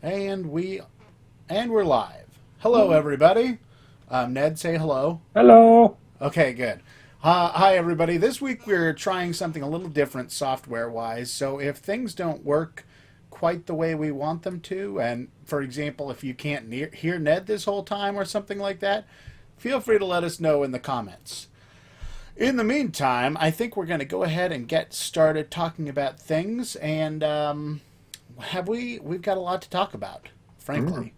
And we're live. Hello, everybody. Ned, say hello. Hello. Okay, good. Hi, everybody. This week we're trying something a little different software-wise. So if things don't work quite the way we want them to, and for example, if you can't hear Ned this whole time or something like that, feel free to let us know in the comments. In the meantime, I think we're going to go ahead and get started talking about things, and we've got a lot to talk about, Mm. frankly.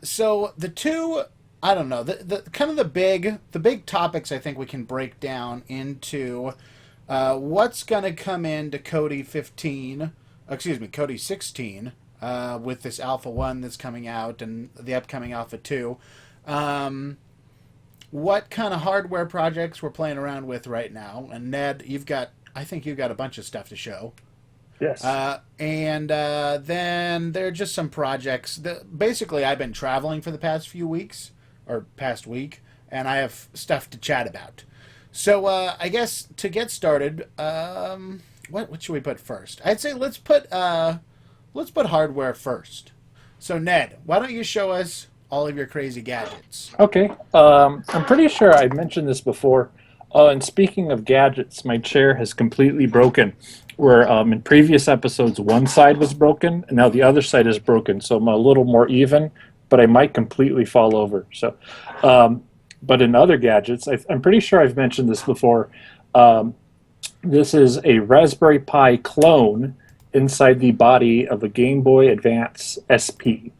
So the two, I don't know, the kind of the big topics I think we can break down into what's going to come into Kodi 15, excuse me, Kodi 16 with this Alpha 1 that's coming out and the upcoming Alpha 2. Um, what kind of hardware projects we're playing around with right now. And Ned, I think you've got a bunch of stuff to show. Yes. And then there are just some projects. Basically, I've been traveling for the past few weeks, or past week, and I have stuff to chat about. So I guess to get started, what should we put first? I'd say let's put hardware first. So Ned, why don't you show us all of your crazy gadgets? Okay. I'm pretty sure I mentioned this before. And speaking of gadgets, my chair has completely broken. Where in previous episodes, one side was broken, and now the other side is broken. So I'm a little more even, but I might completely fall over. Um, but in other gadgets, I'm pretty sure I've mentioned this before. Um, this is a Raspberry Pi clone inside the body of a Game Boy Advance SP.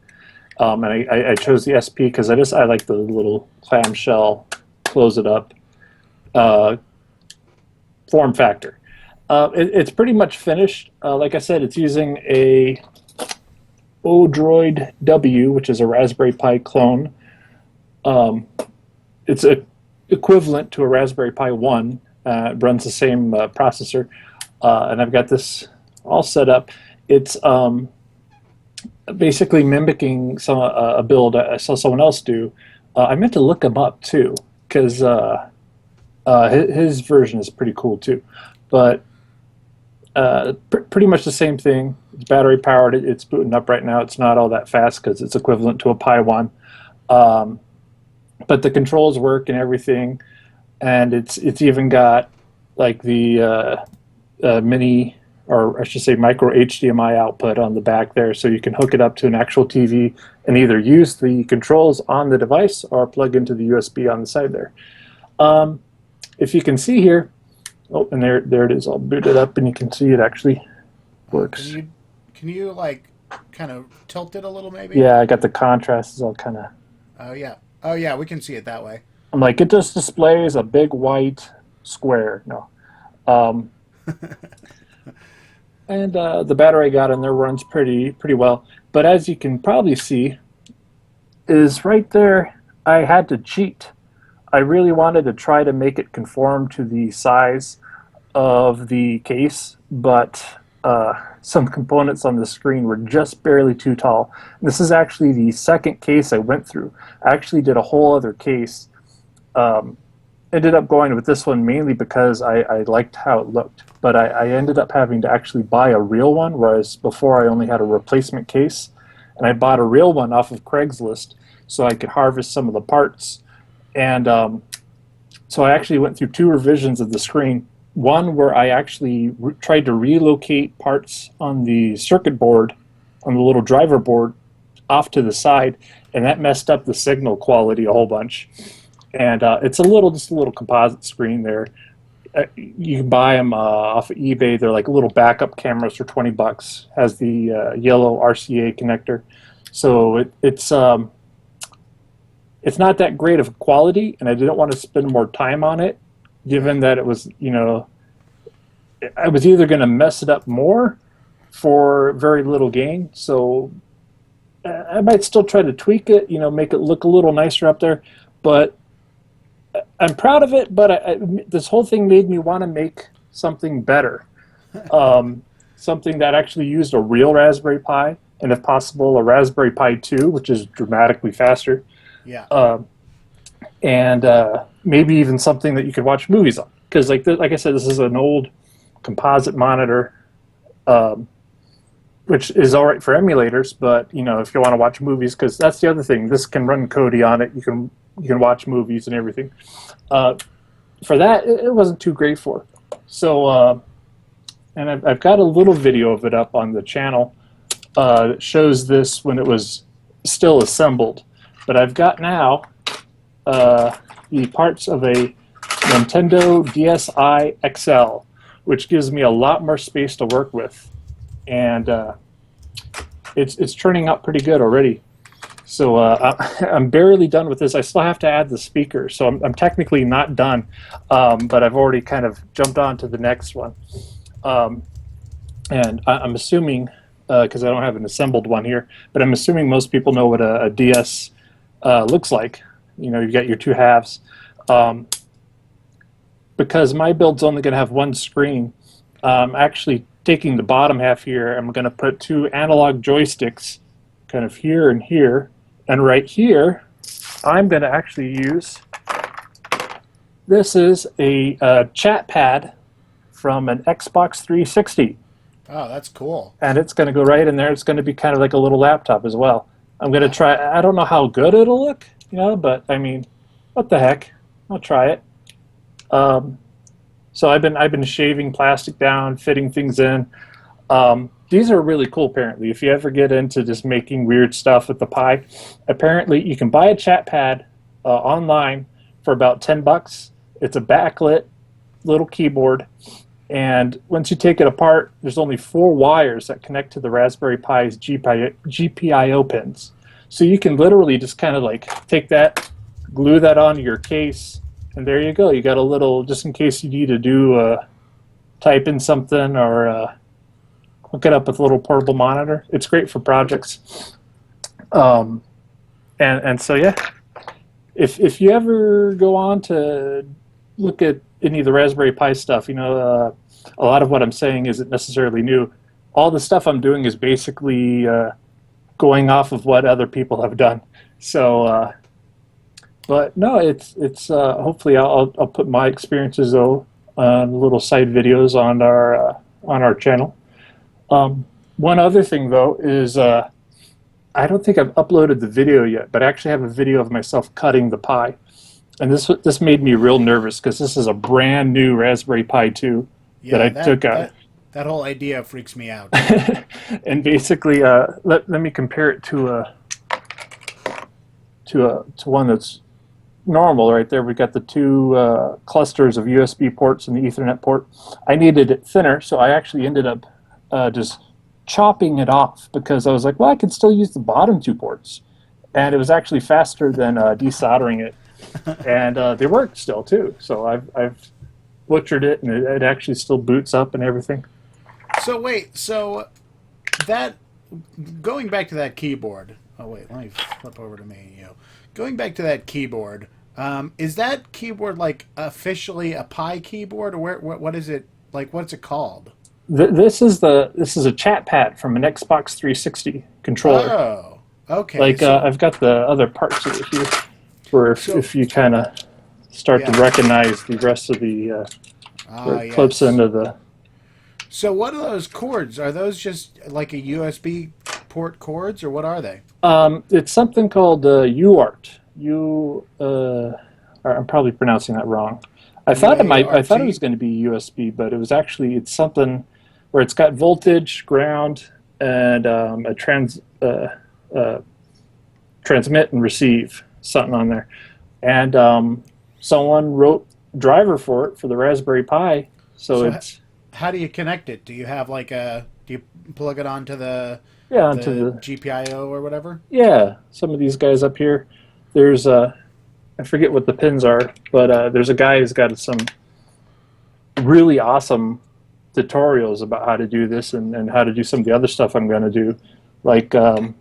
And I chose the SP because I like the little clamshell, close it up uh, form factor. It's pretty much finished. Like I said, it's using a Odroid W, which is a Raspberry Pi clone. Um, it's equivalent to a Raspberry Pi 1. It runs the same processor. And I've got this all set up. It's basically mimicking a build I saw someone else do. I meant to look him up too, because his version is pretty cool too. But pretty much the same thing. It's battery powered. It's booting up right now. It's not all that fast because it's equivalent to a Pi 1. Um, but the controls work and everything, and it's even got like the mini, or I should say micro HDMI output on the back there, so you can hook it up to an actual TV and either use the controls on the device or plug into the USB on the side there. Um, if you can see here, oh, and there it is, all booted up, and you can see it actually Uh, can works. you can you like kind of tilt it a little maybe? Yeah, I got the contrast is all kind of. Oh yeah. Oh yeah, we can see it that way. I'm like, it just displays a big white square. No. Um, and the battery I got in there runs pretty well. But as you can probably see, is right there. I had to cheat. I really wanted to try to make it conform to the size of the case, but some components on the screen were just barely too tall. This is actually the second case I went through. I actually did a whole other case. Um, Ended up going with this one mainly because I liked how it looked, but I ended up having to actually buy a real one, whereas before I only had a replacement case. And I bought a real one off of Craigslist so I could harvest some of the parts. And so I actually went through two revisions of the screen. One where I actually tried to relocate parts on the circuit board, on the little driver board, off to the side, and that messed up the signal quality a whole bunch. And it's just a little composite screen there. You can buy them off of eBay. They're like little backup cameras for $20. Has the yellow RCA connector, so it's not that great of quality, and I didn't want to spend more time on it, given Right. that it was, I was either going to mess it up more for very little gain. So I might still try to tweak it, make it look a little nicer up there. But I'm proud of it. But this whole thing made me want to make something better, something that actually used a real Raspberry Pi, and if possible, a Raspberry Pi 2, which is dramatically faster. Yeah. Um, and maybe even something that you could watch movies on. Because, like I said, this is an old composite monitor. Um, which is all right for emulators, but you know, if you want to watch movies, because that's the other thing, this can run Kodi on it. You can watch movies and everything. For that, it wasn't too great for. So, and I've got a little video of it up on the channel that shows this when it was still assembled. But I've got now the parts of a Nintendo DSi XL, which gives me a lot more space to work with, and it's turning out pretty good already. So I'm barely done with this. I still have to add the speaker, so I'm technically not done, but I've already kind of jumped on to the next one. And I'm assuming, because I don't have an assembled one here, but I'm assuming most people know what a DS looks like. You know, you've got your two halves. Because my build's only going to have one screen, I'm actually taking the bottom half here. I'm going to put two analog joysticks kind of here and here. And right here, I'm going to actually use, this is a chat pad from an Xbox 360. Oh, that's cool. And it's going to go right in there. It's going to be kind of like a little laptop as well. I'm going to try, I don't know how good it'll look, you know, but I mean, what the heck? I'll try it. So I've been shaving plastic down, fitting things in. These are really cool, apparently. If you ever get into just making weird stuff with the Pi, apparently you can buy a chat pad online for about $10. It's a backlit little keyboard, and once you take it apart, there's only 4 wires that connect to the Raspberry Pi's GPIO pins. So you can literally just kind of like take that, glue that onto your case, and there you go. You got a little, just in case you need to do type in something or hook it up with a little portable monitor. It's great for projects. And so yeah, if you ever go on to look at any of the Raspberry Pi stuff, you know, a lot of what I'm saying isn't necessarily new. All the stuff I'm doing is basically going off of what other people have done. So, but no, it's hopefully I'll put my experiences though on little side videos on our channel. One other thing though is I don't think I've uploaded the video yet, but I actually have a video of myself cutting the Pi. And this made me real nervous because this is a brand new Raspberry Pi 2 that I took out. That whole idea freaks me out. And basically, let me compare it to one that's normal right there. We've got the 2 clusters of USB ports and the Ethernet port. I needed it thinner, so I actually ended up just chopping it off because I was like, well, I can still use the bottom 2 ports. And it was actually faster than desoldering it. And they work still too. So I've butchered it, and it actually still boots up and everything. So wait, so that, going back to that keyboard. Oh wait, let me flip over to me. Going back to that keyboard, is that keyboard like officially a Pi keyboard, or what is it like? What's it called? This is a chat pad from an Xbox 360 controller. Oh, okay. Like I've got the other parts of it here, where if you kind of start to recognize the rest of the where it clips into the. So what are those cords? Are those just like a USB port cords, or what are they? It's something called UART. I'm probably pronouncing that wrong. I thought it was going to be USB, but it was actually, it's something where it's got voltage, ground, and a transmit and receive, something on there. And someone wrote driver for it for the Raspberry Pi, so it's. How do you connect it? Do you have like do you plug it onto the GPIO or whatever? Yeah, some of these guys up here. There's I forget what the pins are, but there's a guy who's got some really awesome tutorials about how to do this and how to do some of the other stuff I'm going to do. Like I've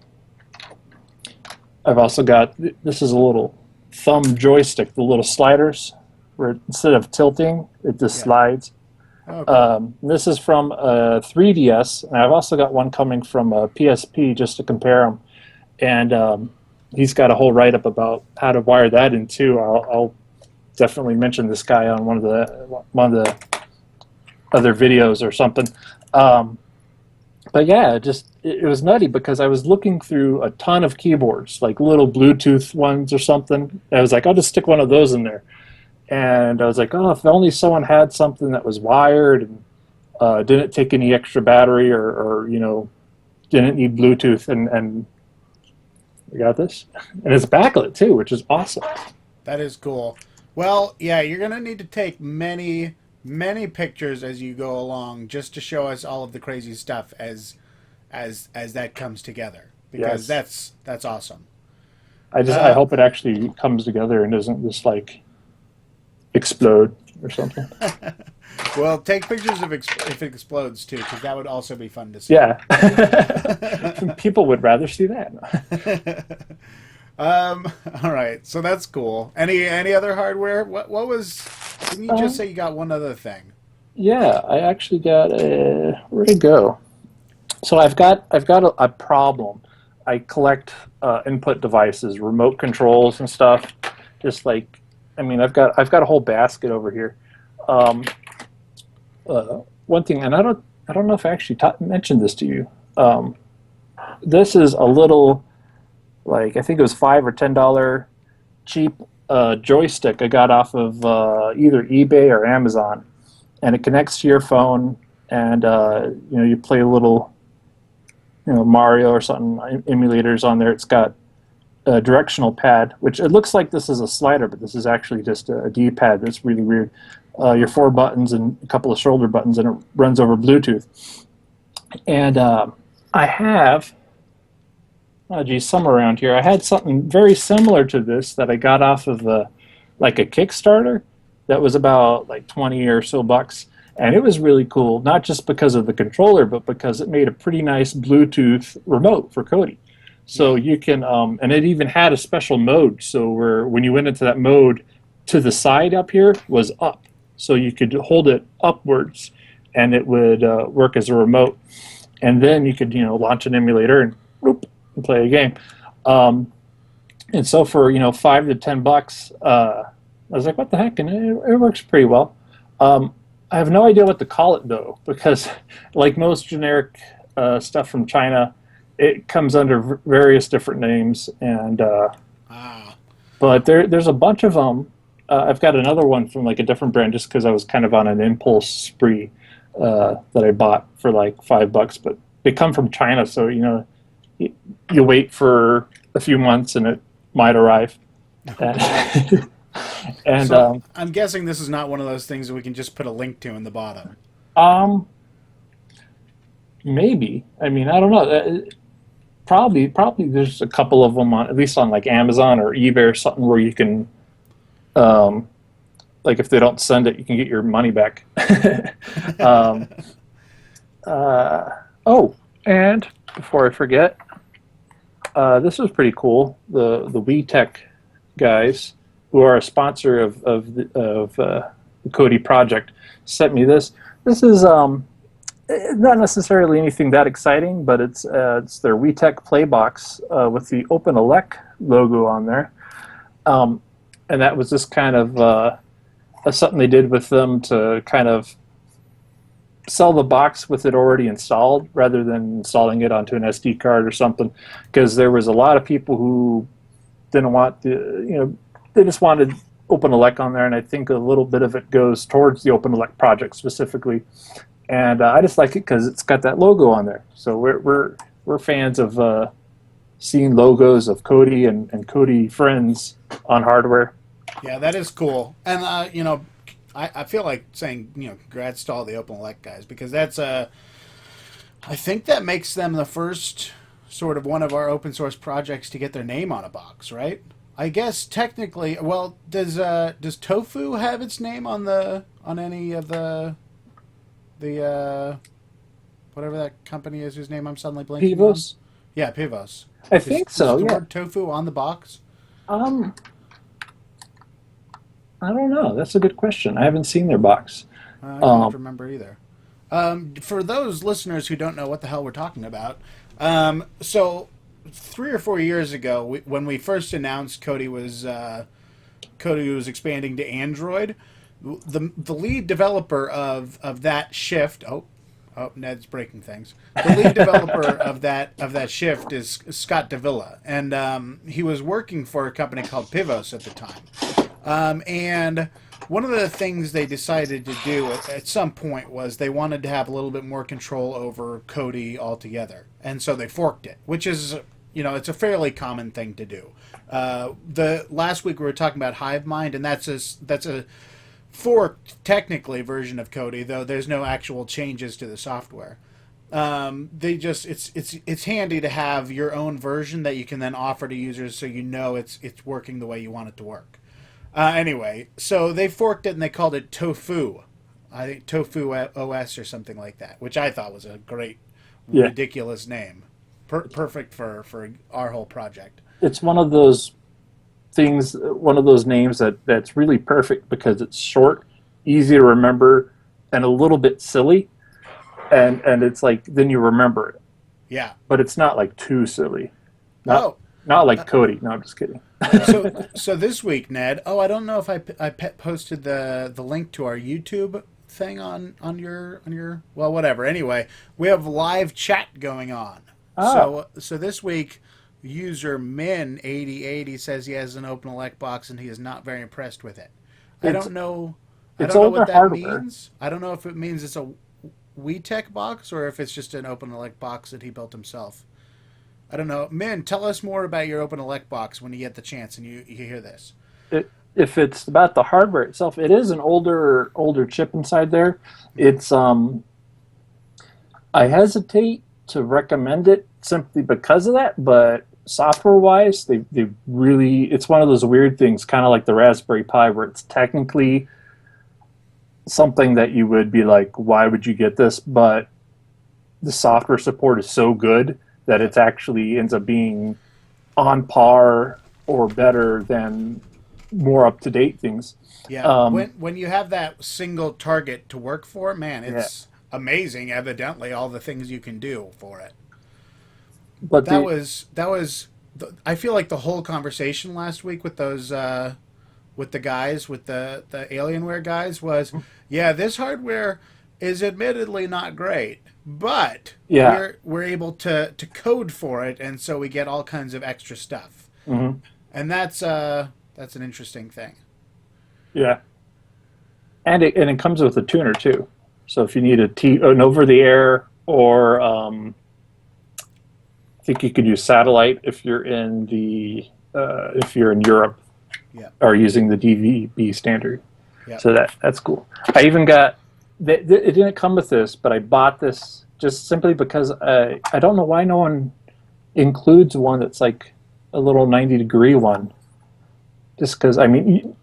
also got, this is a little thumb joystick, the little sliders, where instead of tilting, it just slides. Okay. This is from a 3DS, and I've also got one coming from a PSP just to compare them. And he's got a whole write-up about how to wire that in too. I'll definitely mention this guy on one of the other videos or something. But But yeah, it was nutty because I was looking through a ton of keyboards, like little Bluetooth ones or something. I was like, I'll just stick one of those in there. And I was like, oh, if only someone had something that was wired and didn't take any extra battery or didn't need Bluetooth. And we got this. And it's backlit too, which is awesome. That is cool. Well, yeah, you're gonna need to take many, many pictures as you go along, just to show us all of the crazy stuff as that comes together. Because Yes. that's awesome. I hope it actually comes together and doesn't just like explode or something. Well, take pictures of if it explodes too, because that would also be fun to see. Yeah. People would rather see that. All right, so that's cool. Any other hardware? What was? Didn't you just say you got one other thing? Yeah, I actually got a. Where'd it go? So I've got a problem. I collect input devices, remote controls and stuff. Just like, I mean, I've got a whole basket over here. Um, One thing, and I don't know if I actually mentioned this to you. This is a little, like I think it was $5 or $10 cheap joystick I got off of either eBay or Amazon, and it connects to your phone, and you play a little Mario or something emulators on there. It's got a directional pad, which it looks like this is a slider, but this is actually just a D-pad. That's really weird. Your 4 buttons and a couple of shoulder buttons, and it runs over Bluetooth. And I have, somewhere around here, I had something very similar to this that I got off of like a Kickstarter that was about like 20 or so bucks. And it was really cool, not just because of the controller, but because it made a pretty nice Bluetooth remote for Kodi. So you can, and it even had a special mode. So when you went into that mode, to the side up here was up. So you could hold it upwards, and it would work as a remote. And then you could, launch an emulator and whoop, and play a game. And so for $5 to $10, I was like, what the heck? And it works pretty well. I have no idea what to call it though, because like most generic stuff from China, it comes under various different names. And but there's a bunch of them. I've got another one from like a different brand, just because I was kind of on an impulse spree that I bought for like $5. But they come from China, so you wait for a few months and it might arrive. And So I'm guessing this is not one of those things that we can just put a link to in the bottom. Maybe. I mean, I don't know. Probably there's a couple of them on, at least on like Amazon or eBay or something, where you can, like if they don't send it, you can get your money back. um, and before I forget, this was pretty cool. The WeTech guys, who are a sponsor of the Kodi project, sent me this. This is not necessarily anything that exciting, but it's their WeTech Playbox with the OpenELEC logo on there, and that was just kind of something they did with them to kind of sell the box with it already installed, rather than installing it onto an SD card or something, because there was a lot of people who didn't want they just wanted OpenELEC on there, and I think a little bit of it goes towards the OpenELEC project specifically. And I just like it because it's got that logo on there. So we're fans of seeing logos of Kodi and Kodi friends on hardware. Yeah, that is cool. And I feel like saying congrats to all the OpenELEC guys, because that's I think that makes them the first sort of one of our open source projects to get their name on a box, right? I guess technically, well, does Tofu have its name on any of the whatever that company is whose name I'm suddenly blanking on? Pivos? Yeah, Pivos. I think so. Is the Yeah. word tofu on the box? Um, I don't know. That's a good question. I haven't seen their box. I can't remember either. For those listeners who don't know what the hell we're talking about, so 3 or 4 years ago, when we first announced Kodi was expanding to Android, the lead developer of that shift. Oh, Oh, Ned's breaking things. The lead developer of that shift is Scott Davila, and he was working for a company called Pivos at the time. And one of the things they decided to do at some point was they wanted to have a little bit more control over Kodi altogether, and so they forked it, which is, it's a fairly common thing to do. The last week we were talking about HiveMind, and that's a forked technically version of Kodi, though there's no actual changes to the software. It's handy to have your own version that you can then offer to users, so it's working the way you want it to work. Anyway, so they forked it and they called it Tofu. I think Tofu OS or something like that, which I thought was a great, ridiculous name. Perfect for our whole project. It's one of those things, one of those names that's really perfect because it's short, easy to remember, and a little bit silly, and it's like then you remember it. Yeah. But it's not like too silly. Not like Kodi. No, I'm just kidding. So this week, Ned. Oh, I don't know if I posted the link to our YouTube thing on your well, whatever. Anyway, we have live chat going on. So this week, user Min8080 says he has an OpenELEC box and he is not very impressed with it. I don't know what that means. I don't know if it means it's a WeTech box or if it's just an OpenELEC box that he built himself. I don't know. Min, tell us more about your OpenELEC box when you get the chance and you hear this. If it's about the hardware itself, it is an older chip inside there. It's I hesitate to recommend it simply because of that, but software-wise, they really, it's one of those weird things, kind of like the Raspberry Pi, where it's technically something that you would be like, why would you get this? But the software support is so good that it actually ends up being on par or better than more up-to-date things. Yeah, when you have that single target to work for, man, it's amazing, evidently, all the things you can do for it. But that was I feel like the whole conversation last week with those with the guys, with the Alienware guys, was this hardware is admittedly not great, but we're able to code for it, and so we get all kinds of extra stuff. Mm-hmm. And that's an interesting thing. Yeah, and it comes with a tuner too. So if you need an over-the-air or I think you could use satellite if you're in Europe, or using the DVB standard. Yep. So that's cool. I even got it didn't come with this, but I bought this just simply because I don't know why no one includes one that's like a little 90-degree one. Just because, I mean,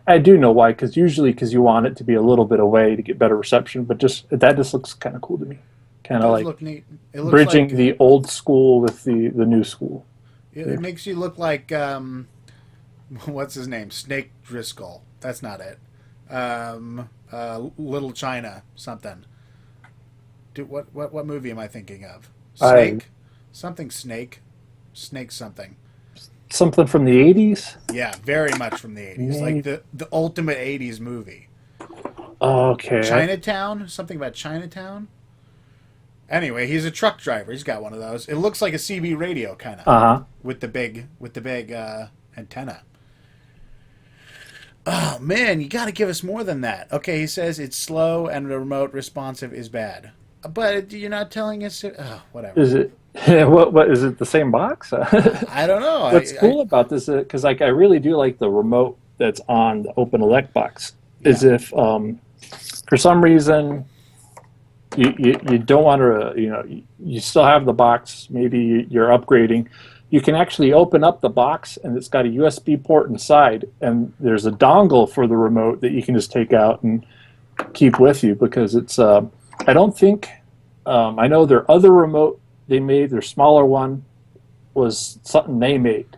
I do know why, because you want it to be a little bit away to get better reception, but that just looks kind of cool to me. Kind of like look neat. It looks bridging like, the old school with the new school. It makes you look like, what's his name? Snake Driscoll. That's not it. Little China something. What movie am I thinking of? Snake? Something Snake. Snake something. Something from the 80s? Yeah, very much from the 80s. Like the ultimate 80s movie. Okay. Chinatown? Something about Chinatown? Anyway, he's a truck driver. He's got one of those. It looks like a CB radio, kind of. Uh-huh. With the big antenna. Oh, man, you got to give us more than that. Okay, he says it's slow and the remote responsive is bad. But you're not telling us... whatever. Is it... what is it? The same box? I don't know. What's cool about this is because I really do like the remote that's on the OpenELEC box. Is if for some reason you don't want to, you still have the box. Maybe you're upgrading. You can actually open up the box and it's got a USB port inside, and there's a dongle for the remote that you can just take out and keep with you because it's. I don't think. I know their other remote. They made their smaller one was something they made,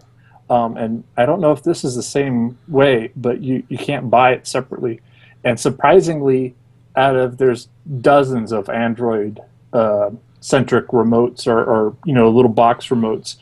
and I don't know if this is the same way, but you can't buy it separately. And surprisingly, there's dozens of Android centric remotes or little box remotes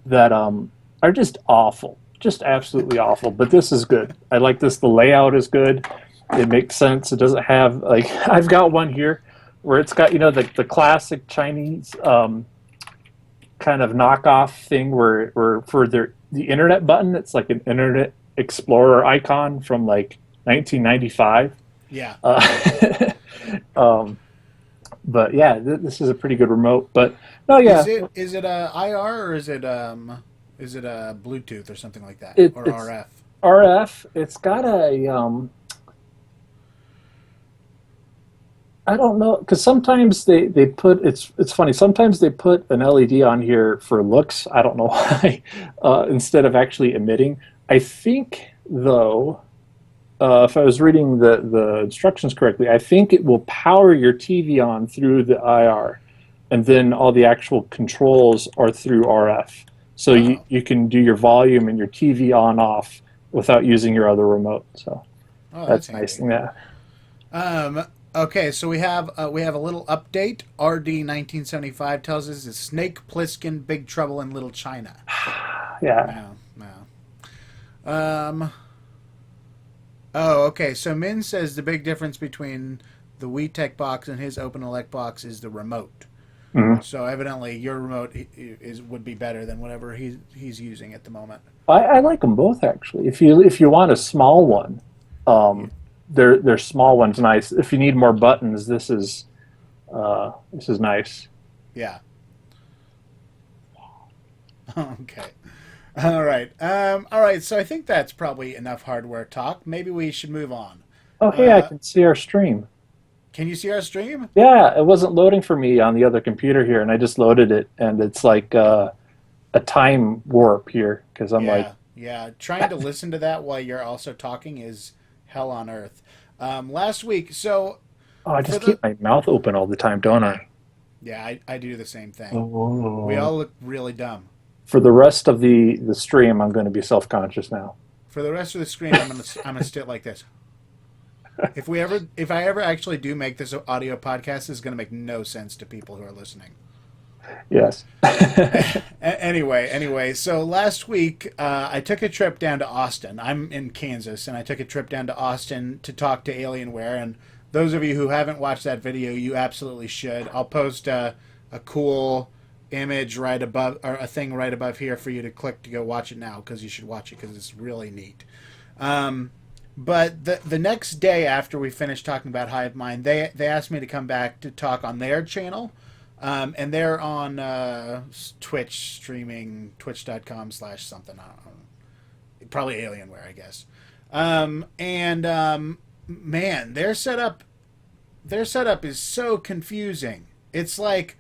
that are just awful, just absolutely awful. But this is good. I like this. The layout is good. It makes sense. It doesn't have I've got one here. where it's got the classic Chinese kind of knockoff thing where for the internet button, it's like an Internet Explorer icon from like 1995. Yeah. Um, but yeah, this is a pretty good remote. But no, yeah, Is it a IR or is it a Bluetooth or something like that, or it's RF? RF. It's got a I don't know, because sometimes they put it's funny. Sometimes they put an LED on here for looks. I don't know why, instead of actually emitting. I think though, if I was reading the instructions correctly, I think it will power your TV on through the IR, and then all the actual controls are through RF. So Oh, you can do your volume and your TV on off without using your other remote. So oh, that's that's nice. handy. Yeah. Um, okay, so we have a little update. RD 1975 tells us it's Snake Plissken, Big Trouble in Little China. Yeah. No, no. Oh, okay. So Min says the big difference between the WeTech box and his OpenELEC box is the remote. Mhm. So evidently your remote would be better than whatever he's using at the moment. I like them both actually. If you want a small one, Yeah. um, they're small ones nice. If you need more buttons, this is nice. Yeah. Okay. All right. All right. So I think that's probably enough hardware talk. Maybe we should move on. Oh hey, I Uh, can see our stream. can you see our stream? Yeah, it wasn't loading for me on the other computer here, and I just loaded it, and it's like a time warp here because I'm like, Yeah. Yeah. Trying to listen to that while you're also talking is hell on earth. Last week. So oh, I for just the keep my mouth open all the time, don't I? yeah, I do the same thing. We Oh. all look really dumb. For the rest of the stream, I'm going to be self conscious now. For the rest of the screen, I'm gonna sit like this. If I ever actually do make this audio podcast, this is gonna make no sense to people who are listening. Yes. Anyway, so last week I took a trip down to Austin. I'm in Kansas, and I took a trip down to Austin to talk to Alienware. And those of you who haven't watched that video, you absolutely should. I'll post a cool image right above, or a thing right above here for you to click to go watch it now, because you should watch it because it's really neat. Um, but the next day after we finished talking about Hive Mind, they asked me to come back to talk on their channel. And they're on Twitch streaming, twitch.com/something. I don't know. Probably Alienware, I guess. Man, their setup is so confusing. It's like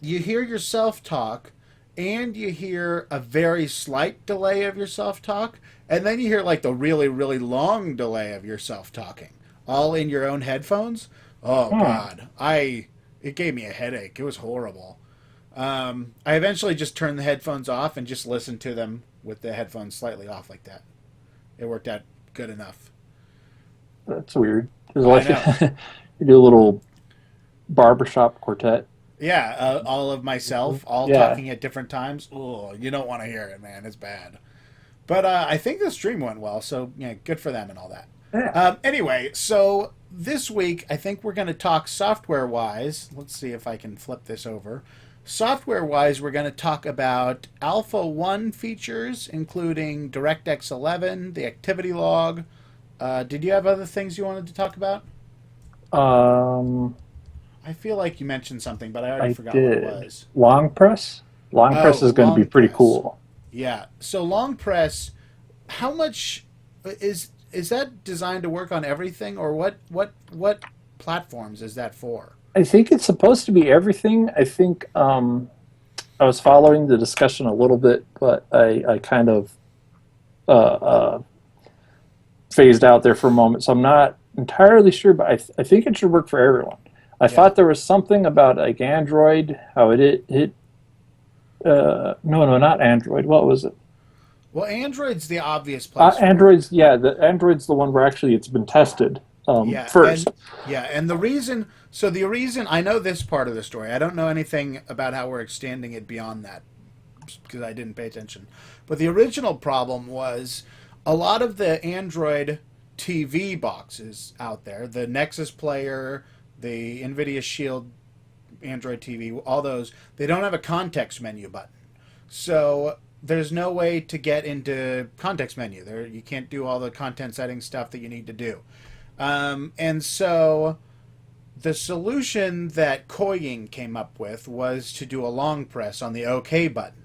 you hear yourself talk, and you hear a very slight delay of yourself talk, and then you hear like the really, really long delay of yourself talking, all in your own headphones. Oh Hmm. God, it gave me a headache. It was horrible. I eventually just turned the headphones off and just listened to them with the headphones slightly off like that. It worked out good enough. That's weird. There's I like know. you do a little barbershop quartet. Yeah, all of myself, all Yeah. talking at different times. Oh, you don't want to hear it, man. It's bad. But I think the stream went well, so yeah, good for them and all that. Yeah. Anyway, so this week I think we're going to talk software wise. Let's see if I can flip this over. Software wise, we're going to talk about Alpha 1 features, including DirectX 11, the activity log. Did you have other things you wanted to talk about? Um, I feel like you mentioned something, but I already I forgot what it did was. long press. Long press Oh, is going to be long pretty press. cool. Yeah. So long press, how much is that designed to work on everything, or what platforms is that for? I think it's supposed to be everything. I think I was following the discussion a little bit, but I kind of uh, uh, phased out there for a moment, so I'm not entirely sure. But I think it should work for everyone. I Yeah. thought there was something about like Android, how it no, not Android. What was it? Well, Android's the obvious place for it. Android's yeah, the Android's the one where actually it's been tested Yeah, first. and the reason I know this part of the story. I don't know anything about how we're extending it beyond that because I didn't pay attention. But the original problem was a lot of the Android TV boxes out there, the Nexus player, the NVIDIA Shield Android TV, all those, they don't have a context menu button. So there's no way to get into context menu. There, you can't do all the content settings stuff that you need to do. And so the solution that Koying came up with was to do a long press on the OK button,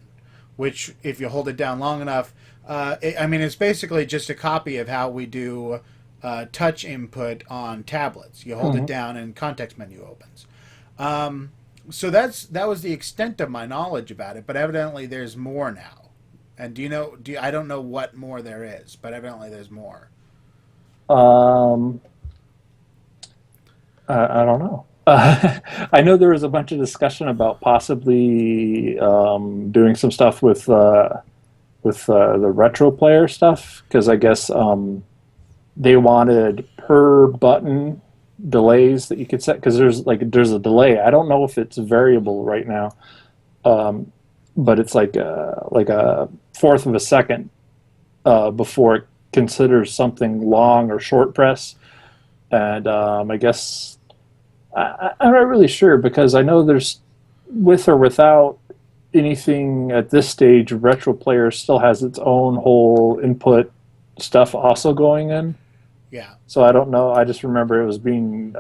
which, if you hold it down long enough, it's basically just a copy of how we do touch input on tablets. You hold it down and context menu opens. So that was the extent of my knowledge about it, but evidently there's more now. And I don't know what more there is, but evidently there's more. I don't know. I know there was a bunch of discussion about possibly doing some stuff with the retro player stuff, because I guess they wanted per button delays that you could set, because there's a delay. I don't know if it's variable right now, but it's like a fourth of a second before it considers something long or short press. And I guess I'm not really sure, because I know there's, with or without anything at this stage, retro player still has its own whole input stuff also going in. Yeah. So I don't know. I just remember it was being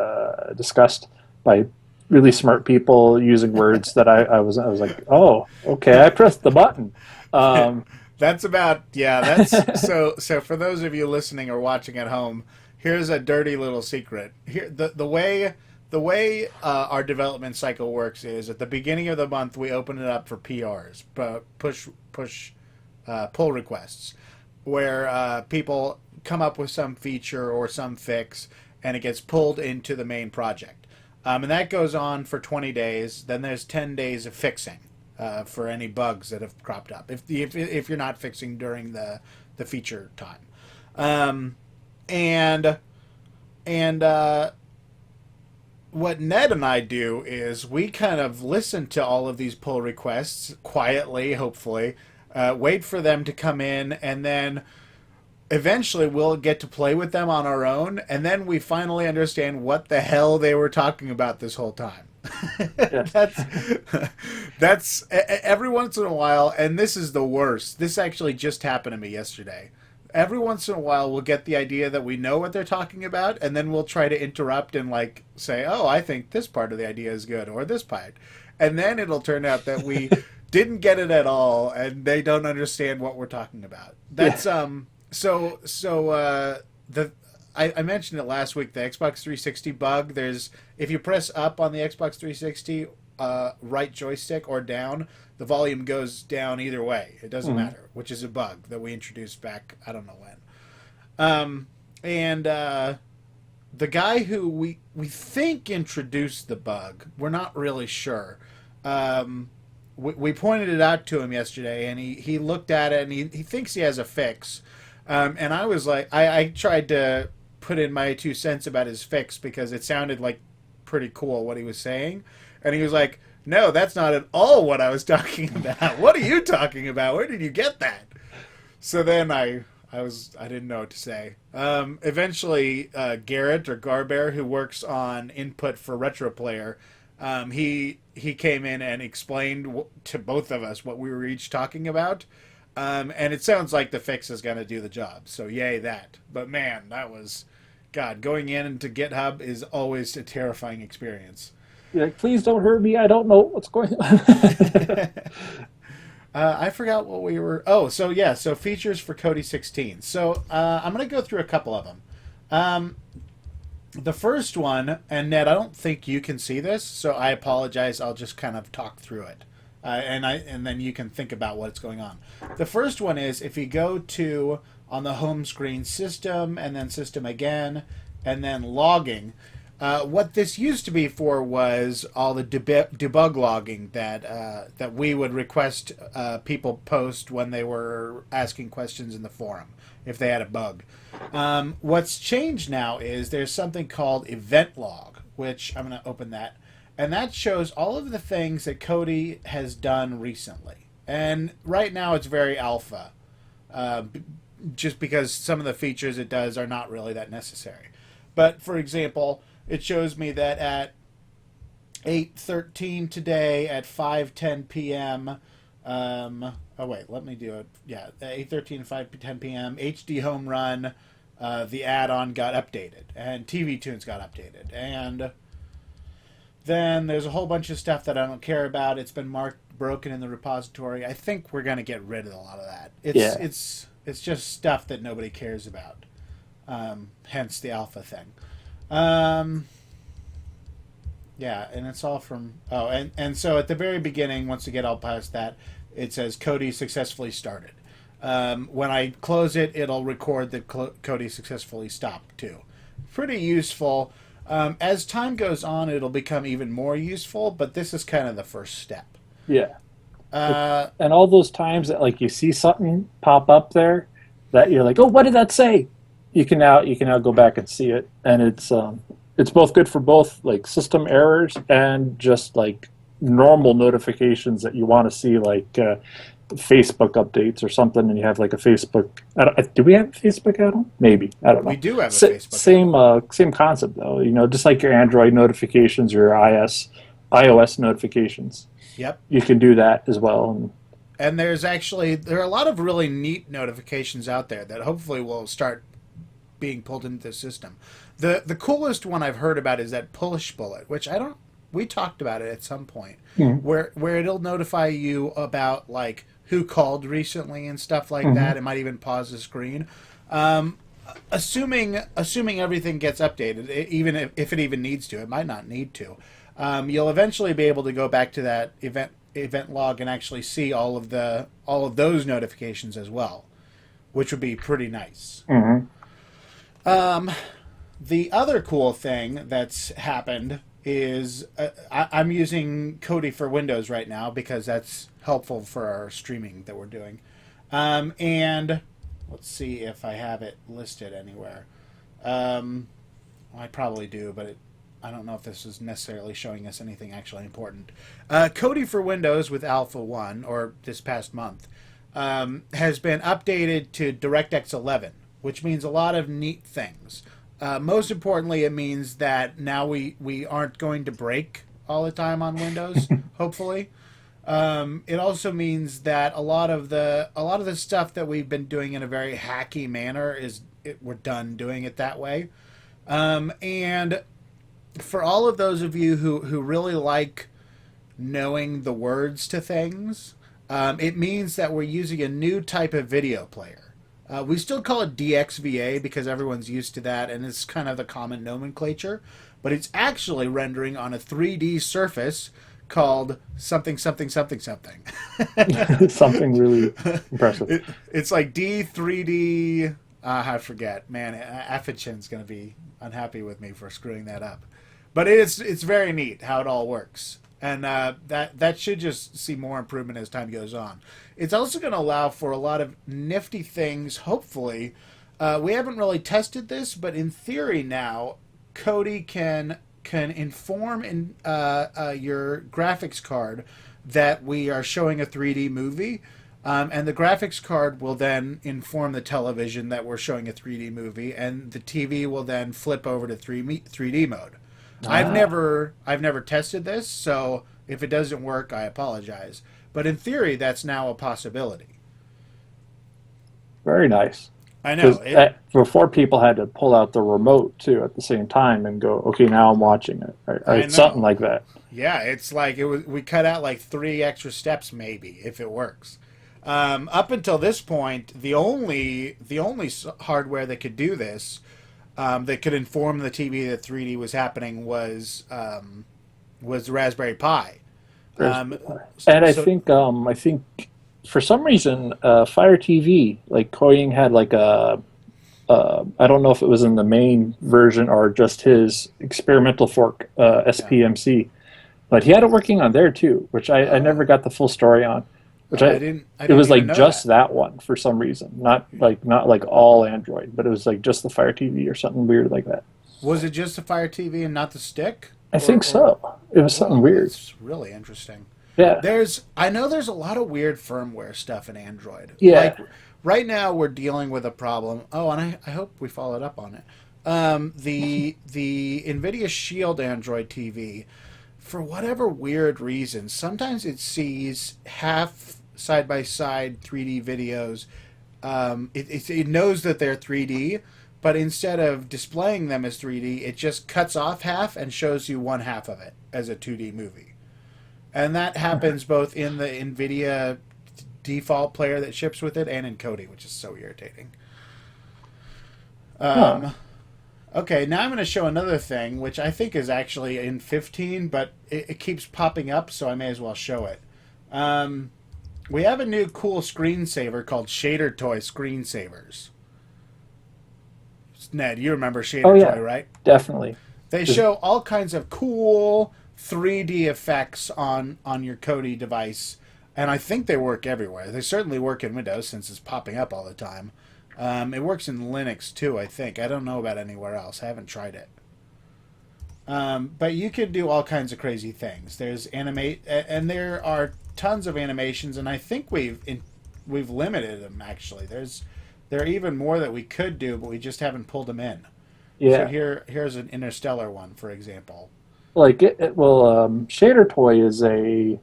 discussed by really smart people using words that I was like, oh, okay, I pressed the button. That's so for those of you listening or watching at home, here's a dirty little secret. Here, the way our development cycle works is at the beginning of the month we open it up for PRs, push pull requests, where people come up with some feature or some fix, and it gets pulled into the main project. And that goes on for 20 days. Then there's 10 days of fixing for any bugs that have cropped up, if you're not fixing during the feature time. And what Ned and I do is we kind of listen to all of these pull requests quietly, hopefully, wait for them to come in, and then eventually we'll get to play with them on our own, and then we finally understand what the hell they were talking about this whole time. That's every once in a while, and this is the worst. This actually just happened to me yesterday. Every once in a while we'll get the idea that we know what they're talking about, and then we'll try to interrupt and say, oh, I think this part of the idea is good, or this part. And then it'll turn out that we didn't get it at all, and they don't understand what we're talking about. That's I mentioned it last week, the Xbox 360 bug. If you press up on the Xbox 360, right joystick or down, the volume goes down either way. It doesn't matter, which is a bug that we introduced back, I don't know when. The guy who we think introduced the bug, we're not really sure. We pointed it out to him yesterday, and he looked at it, and he thinks he has a fix. And I was like, I tried to put in my 2 cents about his fix, because it sounded like pretty cool what he was saying. And he was like, no, that's not at all what I was talking about. What are you talking about? Where did you get that? So then I didn't know what to say. Eventually, Garrett, or Garbear, who works on input for RetroPlayer, he came in and explained to both of us what we were each talking about. And it sounds like the fix is going to do the job. So yay that. But man, that was, God, going into GitHub is always a terrifying experience. You're like, please don't hurt me. I don't know what's going on. I forgot what we were... Oh, so features for Kodi 16. So I'm going to go through a couple of them. The first one, and Ned, I don't think you can see this, so I apologize. I'll just kind of talk through it. And then you can think about what's going on. The first one is, if you go to, on the home screen, System, and then System again, and then Logging, what this used to be for was all the debug logging that we would request people post when they were asking questions in the forum, if they had a bug. What's changed now is there's something called Event Log, which I'm going to open that. And that shows all of the things that Kodi has done recently. And right now it's very alpha. just because some of the features it does are not really that necessary. But for example, it shows me that at 8:13 today at 5:10 p.m. Oh wait, let me do it. Yeah, 8:13 5:10 p.m. HD Home Run, the add-on got updated, and TV Tunes got updated, and then there's a whole bunch of stuff that I don't care about. It's been marked broken in the repository. I think we're going to get rid of a lot of that. It's just stuff that nobody cares about. Hence the alpha thing. Yeah, and it's all from... Oh, and so at the very beginning, once you get all past that, it says Kodi successfully started. When I close it, it'll record that Kodi successfully stopped, too. Pretty useful. As time goes on, it'll become even more useful, but this is kind of the first step. Yeah. And all those times that like you see something pop up there that you're like, oh, what did that say? You can now go back and see it, and it's both good for both like system errors and just like normal notifications that you want to see, like Facebook updates or something, and you have like a Facebook. Do we have a Facebook add-on? Maybe, I don't know. We do have a Facebook. Same concept though. You know, just like your Android notifications or your iOS notifications. Yep. You can do that as well. And there are a lot of really neat notifications out there that hopefully will start being pulled into the system. The coolest one I've heard about is that push bullet, which we talked about it at some point, where it'll notify you about like who called recently and stuff like that. It might even pause the screen. Assuming everything gets updated, even if it even needs to, it might not need to. You'll eventually be able to go back to that event log and actually see all of those notifications as well, which would be pretty nice. The other cool thing that's happened is I'm using Kodi for Windows right now because that's helpful for our streaming that we're doing. And let's see if I have it listed anywhere. I probably do, but I don't know if this is necessarily showing us anything actually important. Kodi for Windows with Alpha 1, or this past month, has been updated to DirectX 11, which means a lot of neat things. Most importantly, it means that now we aren't going to break all the time on Windows, hopefully. It also means that a lot of the stuff that we've been doing in a very hacky manner we're done doing it that way. And for all of those of you who really like knowing the words to things, it means that we're using a new type of video player. We still call it DXVA because everyone's used to that, and it's kind of the common nomenclature. But it's actually rendering on a 3D surface called something, something, something, something. Something really impressive. It's like D3D... I forget. Man, Affichin's going to be unhappy with me for screwing that up. But it's very neat how it all works. And that should just see more improvement as time goes on. It's also going to allow for a lot of nifty things, hopefully. We haven't really tested this, but in theory now, Kodi can inform in your graphics card that we are showing a 3D movie. And the graphics card will then inform the television that we're showing a 3D movie, and the TV will then flip over to 3D mode. I've never tested this, so if it doesn't work, I apologize. But in theory, that's now a possibility. Very nice. I know. Before, people had to pull out the remote too at the same time and go, "Okay, now I'm watching it." Or something like that. Yeah, it's like we cut out like 3 extra steps, maybe, if it works. Up until this point, the only hardware that could do this, that could inform the TV that 3D was happening, was the Raspberry Pi. And I think for some reason, Fire TV, like Koying had like I don't know if it was in the main version or just his experimental fork, SPMC, but he had it working on there too, which I never got the full story on. Which I didn't it was like just that one for some reason, not like all Android, but it was like just the Fire TV or something weird like that. Was it just the Fire TV and not the stick? I think so. It was something weird. It's really interesting. Yeah. I know there's a lot of weird firmware stuff in Android. Yeah. right now we're dealing with a problem. Oh, and I hope we followed up on it. The NVIDIA Shield Android TV, for whatever weird reason, sometimes it sees half side by side 3D videos. It knows that they're 3D, but instead of displaying them as 3D, it just cuts off half and shows you one half of it as a 2D movie. And that happens both in the NVIDIA default player that ships with it and in Kodi, which is so irritating. Okay, now I'm going to show another thing, which I think is actually in 15, but it keeps popping up, so I may as well show it. We have a new cool screensaver called ShaderToy screensavers. Ned, you remember ShaderToy, right? Definitely. They show all kinds of cool 3D effects on your Kodi device, and I think they work everywhere. They certainly work in Windows since it's popping up all the time. It works in Linux too, I think. I don't know about anywhere else. I haven't tried it. But you can do all kinds of crazy things. There's and there are tons of animations, and I think we've limited them actually. There are even more that we could do, but we just haven't pulled them in. Yeah. So here's an Interstellar one, for example. Like ShaderToy is I'm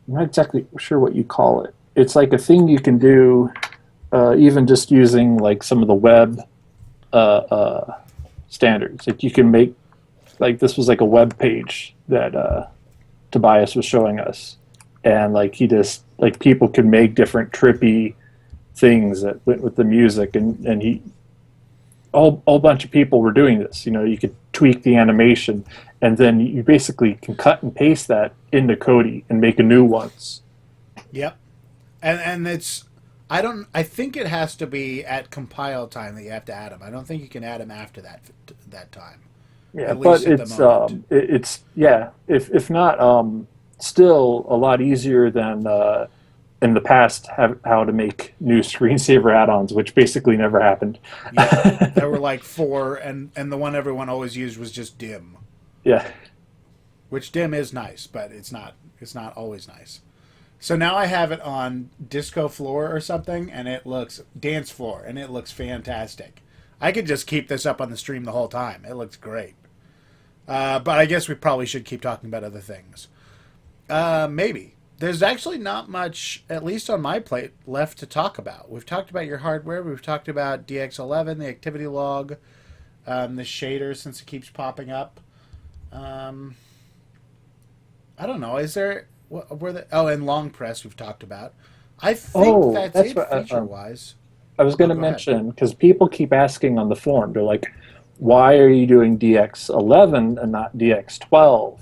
not exactly sure what you call it. It's like a thing you can do. Even just using like some of the web standards, like you can make, like this was like a web page that Tobias was showing us, and like he just like people can make different trippy things that went with the music, and he all bunch of people were doing this. You know, you could tweak the animation, and then you basically can cut and paste that into Kodi and make a new ones. Yep, and it's. I think it has to be at compile time that you have to add them. I don't think you can add them after that time. Yeah, but it's if not still a lot easier than in the past how to make new screensaver add-ons, which basically never happened. Yeah, there were like 4, and the one everyone always used was just dim. Yeah, which dim is nice, but it's not always nice. So now I have it on disco floor or something, and it looks dance floor, and it looks fantastic. I could just keep this up on the stream the whole time. It looks great. But I guess we probably should keep talking about other things. Maybe. There's actually not much, at least on my plate, left to talk about. We've talked about your hardware. We've talked about DX11, the activity log, the shader since it keeps popping up. I don't know. Is there... and long press we've talked about. I think that's it feature-wise. I was going to mention, because people keep asking on the forum, they're like, why are you doing DX11 and not DX12?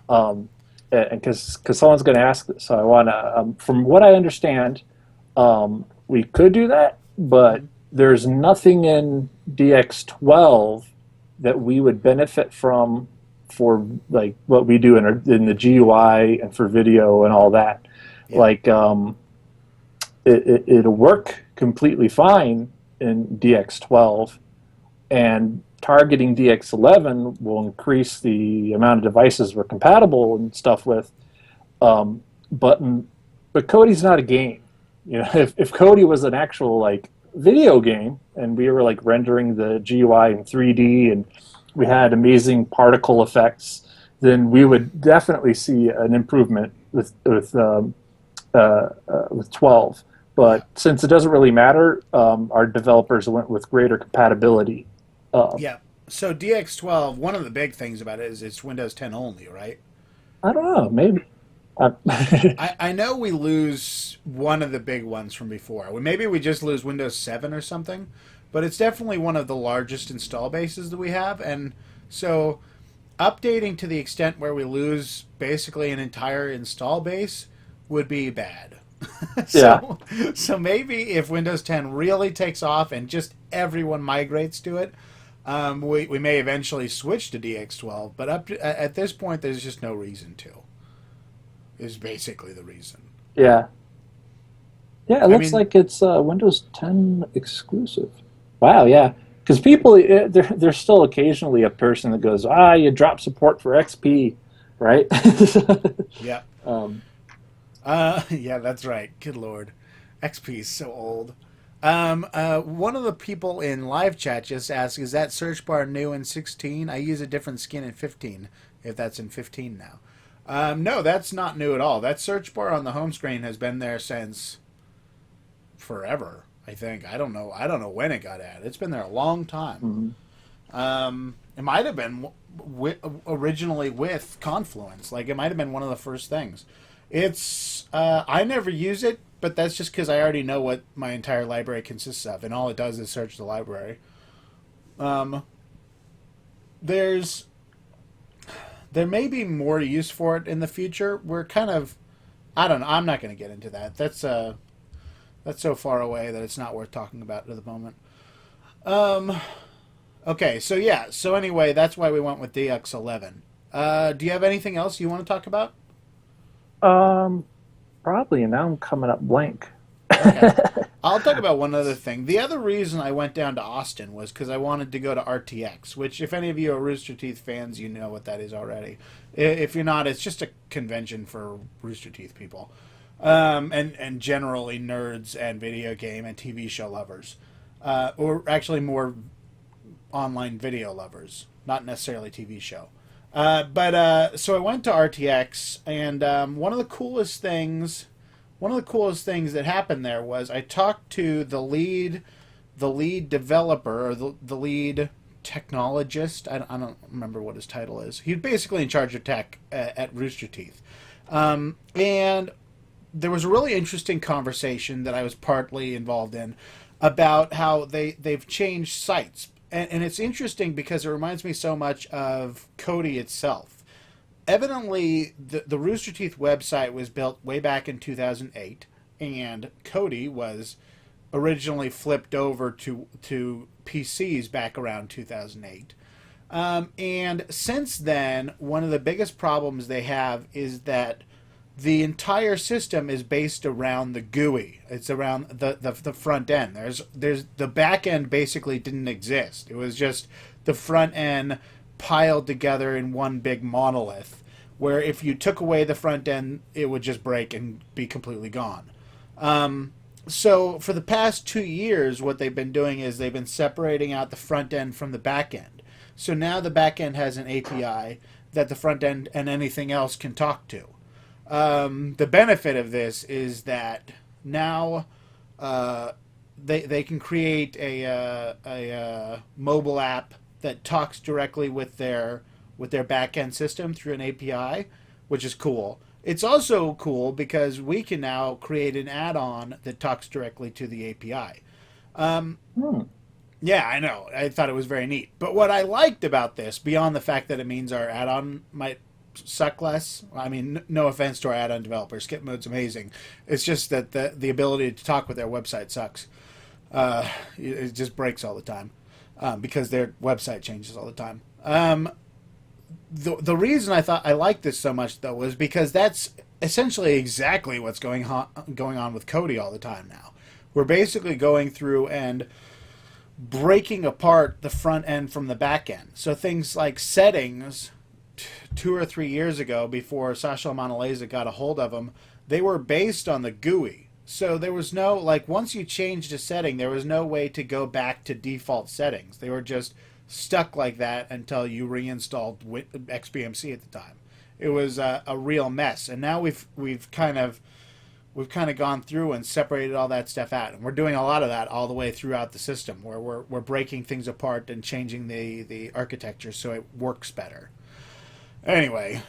Oh. And because someone's going to ask this, so I want to, from what I understand, we could do that, but there's nothing in DX12 that we would benefit from for like what we do in the GUI and for video and all that. Yeah. Like it'll work completely fine in DX12, and targeting DX11 will increase the amount of devices we're compatible and stuff with. But Kodi's not a game. You know, if Kodi was an actual like video game and we were like rendering the GUI in 3D and we had amazing particle effects, then we would definitely see an improvement with 12. But since it doesn't really matter, our developers went with greater compatibility. Yeah. So DX12, one of the big things about it is it's Windows 10 only, right? I don't know. Maybe. I know we lose one of the big ones from before. Maybe we just lose Windows 7 or something. But it's definitely one of the largest install bases that we have. And so updating to the extent where we lose basically an entire install base would be bad. So maybe if Windows 10 really takes off and just everyone migrates to it, we may eventually switch to DX12. But at this point, there's just no reason to. Is basically the reason. Yeah. Yeah, it looks like it's Windows 10 exclusive. Wow, yeah. Because people, there's still occasionally a person that goes, you drop support for XP, right? Yeah. Yeah, that's right. Good Lord. XP is so old. One of the people in live chat just asked, "Is that search bar new in 16? I use a different skin in 15. If that's in 15 now." No, that's not new at all. That search bar on the home screen has been there since forever. I think. I don't know. I don't know when it got added. It's been there a long time. It might have been originally with Confluence. Like, it might have been one of the first things. It's I never use it, but that's just because I already know what my entire library consists of, and all it does is search the library. There's there may be more use for it in the future. We're kind of, I don't know. I'm not going to get into that. That's so far away that it's not worth talking about at the moment. Okay, so yeah. So anyway, that's why we went with DX11. Do you have anything else you want to talk about? Probably. And now I'm coming up blank. Okay. I'll talk about one other thing. The other reason I went down to Austin was because I wanted to go to RTX, which, if any of you are Rooster Teeth fans, you know what that is already. If you're not, it's just a convention for Rooster Teeth people, and generally nerds and video game and TV show lovers, or actually more online video lovers, not necessarily TV show. So I went to RTX, and one of the coolest things that happened there was I talked to the lead developer, or the lead technologist. I don't remember what his title is. He's basically in charge of tech at Rooster Teeth. And there was a really interesting conversation that I was partly involved in about how they've changed sites. And it's interesting because it reminds me so much of Kodi itself. Evidently, the Rooster Teeth website was built way back in 2008, and Kodi was originally flipped over to PCs back around 2008. And since then, one of the biggest problems they have is that the entire system is based around the GUI. It's around the front end. There's the back end basically didn't exist. It was just the front end piled together in one big monolith, where if you took away the front end, it would just break and be completely gone. So for the past 2 years, what they've been doing is they've been separating out the front end from the back end. So now the back end has an API that the front end and anything else can talk to. The benefit of this is that now they can create a mobile app that talks directly with their back end system through an API, which is cool. It's also cool because we can now create an add-on that talks directly to the API. Yeah, I know. I thought it was very neat. But what I liked about this, beyond the fact that it means our add-on might suck less. I mean, no offense to our add-on developers. Skip mode's amazing. It's just that the ability to talk with their website sucks. It just breaks all the time because their website changes all the time. The reason I thought I liked this so much, though, was because that's essentially exactly what's going on with Kodi all the time now. We're basically going through and breaking apart the front end from the back end. So things like settings 2 or 3 years ago, before Sasha Monaleza got a hold of them, they were based on the GUI. So there was no, like, once you changed a setting, there was no way to go back to default settings. They were just stuck like that until you reinstalled XBMC at the time. It was a real mess. And now we've kind of gone through and separated all that stuff out. And we're doing a lot of that all the way throughout the system, where we're breaking things apart and changing the architecture so it works better. Anyway,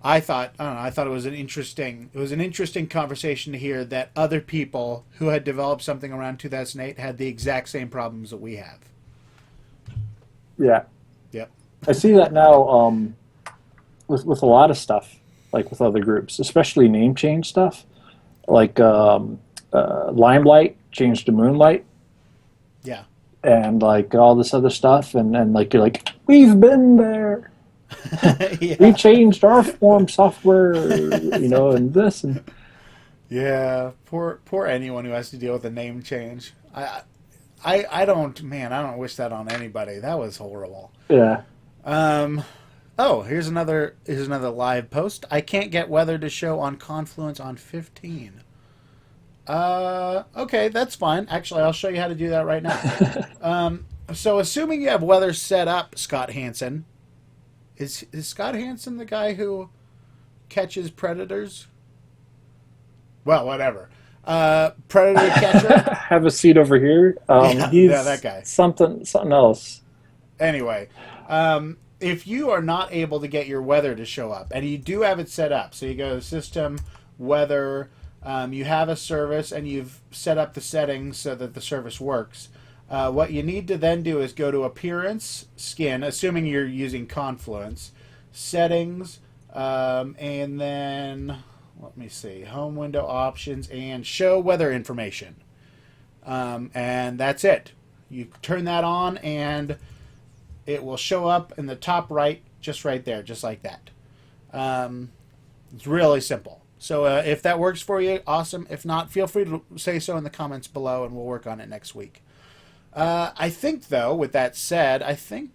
I thought it was an interesting conversation to hear that other people who had developed something around 2008 had the exact same problems that we have. Yeah. Yep. I see that now with a lot of stuff, like with other groups, especially name change stuff, like Limelight changed to Moonlight. Yeah. And like all this other stuff, and like you're like, we've been there. Yeah. We changed our form software, and this and yeah. Poor anyone who has to deal with a name change. I don't wish that on anybody. That was horrible. yeah. Oh, here's another live post. I can't get weather to show on Confluence on 15. Okay, that's fine. Actually, I'll show you how to do that right now. So assuming you have weather set up, Scott Hansen, is Scott Hansen the guy who catches predators? Well, whatever. Predator catcher. Have a seat over here. Yeah, that He's guy. something else. Anyway, if you are not able to get your weather to show up, and you do have it set up, so you go to System, Weather, you have a service, and you've set up the settings so that the service works. What you need to then do is go to Appearance, Skin, assuming you're using Confluence, Settings, and then, let me see, Home Window Options, and Show Weather Information. And that's it. You turn that on, and it will show up in the top right, just right there, just like that. It's really simple. So if that works for you, awesome. If not, feel free to say so in the comments below, and we'll work on it next week. I think, though, with that said, I think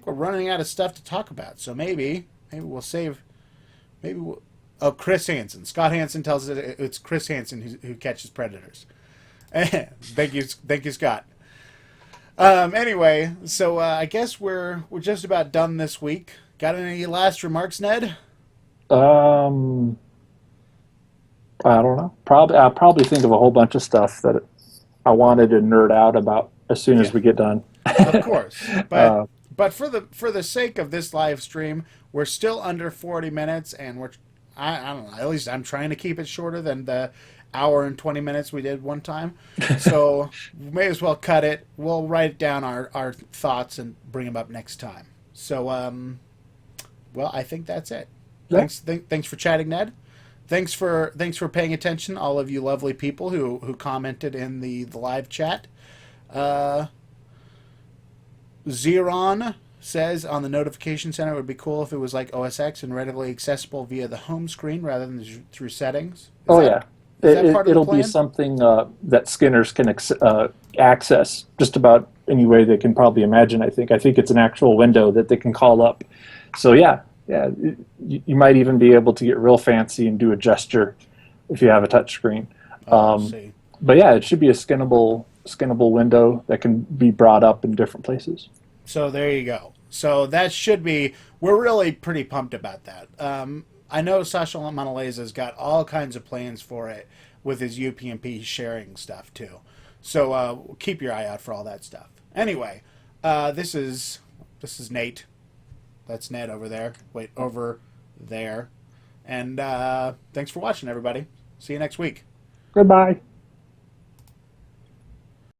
we're running out of stuff to talk about. So maybe we'll save. Oh, Chris Hansen. Scott Hansen tells us it's Chris Hansen who catches predators. Thank you, Scott. Anyway, so I guess we're just about done this week. Got any last remarks, Ned? I don't know. I'll probably think of a whole bunch of stuff that I wanted to nerd out about as soon as we get done. Of course, but for the sake of this live stream, we're still under 40 minutes, and I don't know. At least I'm trying to keep it shorter than the hour and 20 minutes we did one time. So we may as well cut it. We'll write down our thoughts and bring them up next time. So, well, I think that's it. Yeah. Thanks for chatting, Ned. Thanks for paying attention, all of you lovely people who commented in the live chat. Xeron says on the notification center it would be cool if it was like OS X and readily accessible via the home screen rather than through settings. Yeah. It'll plan? be something that skinners can access just about any way they can probably imagine. I think it's an actual window that they can call up. So yeah, you might even be able to get real fancy and do a gesture if you have a touch screen. But yeah, it should be a skinnable window that can be brought up in different places. So there you go. So that should be. We're really pretty pumped about that. I know Sasha Monaleza's got all kinds of plans for it with his UPnP sharing stuff too. So keep your eye out for all that stuff. Anyway, this is Nate. That's Ned over there. Wait, over there. And thanks for watching, everybody. See you next week. Goodbye.